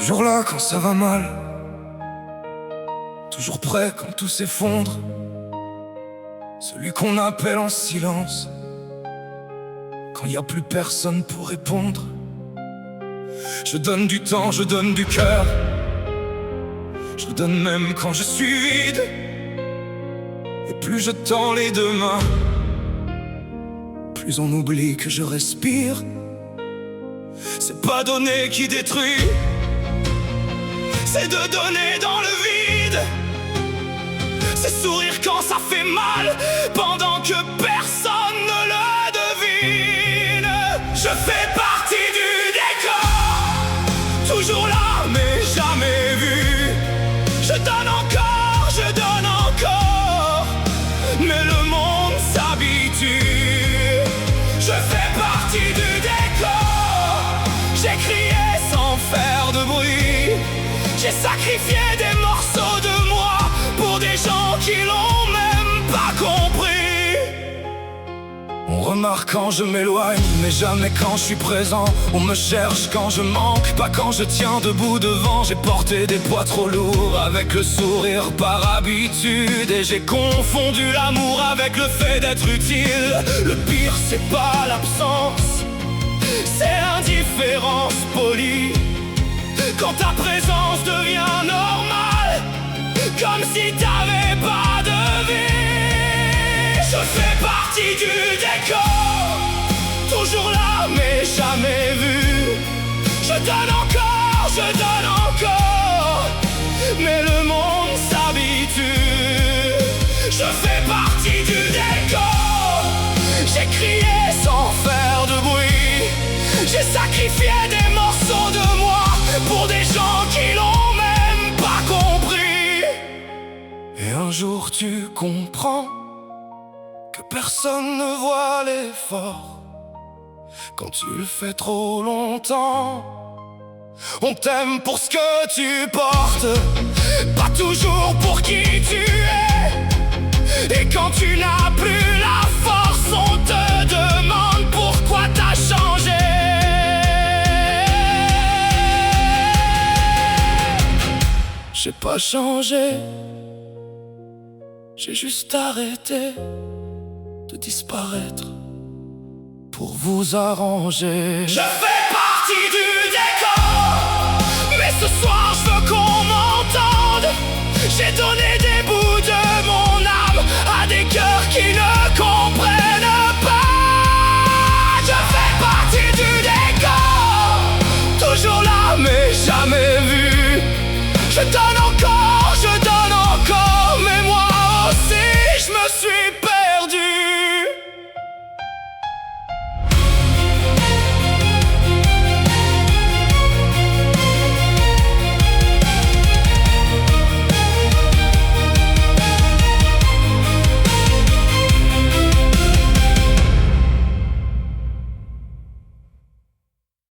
Toujours là quand ça va mal, toujours prêt quand tout s'effondre. Celui qu'on appelle en silence quand y a plus personne pour répondre. Je donne du temps, je donne du cœur, je donne même quand je suis vide. Et plus je tends les deux mains, plus on oublie que je respire. C'est pas donner qui détruit, c'est de donner dans le vide. C'est sourire quand ça fait mal, pendant que personne ne le devine. Je fais partie du décor, toujours là mais jamais vu. Je donne encore, mais le monde s'habitue. Je fais partie du décor, j'ai crié sans faire de bruit. J'ai sacrifié des morceaux de moi pour des gens qui l'ont même pas compris. On remarque quand je m'éloigne, mais jamais quand je suis présent. On me cherche quand je manque, pas quand je tiens debout devant. J'ai porté des poids trop lourds avec le sourire par habitude, et j'ai confondu l'amour avec le fait d'être utile. Le pire c'est pas l'absence, c'est l'indifférence polie. Quand ta présence devient normale, comme si t'avais pas de vie. Je fais partie du décor, toujours là mais jamais vu. Je donne encore, mais le monde s'habitue. Je fais partie du décor, j'ai crié sans faire de bruit. J'ai sacrifié des morceaux de moi pour des gens qui l'ont même pas compris. Et un jour tu comprends que personne ne voit l'effort. Quand tu le fais trop longtemps, on t'aime pour ce que tu portes, pas toujours pour qui tu es. Et quand tu n'as plus la force, on te demande pourquoi t'as changé. J'ai pas changé, j'ai juste arrêté de disparaître pour vous arranger. Je fais partie du décor, mais ce soir je veux qu'on m'entende. J'ai donné des bouts de mon âme à des cœurs qui ne comprennent pas. Je fais partie du décor, toujours là mais jamais vu. Je donne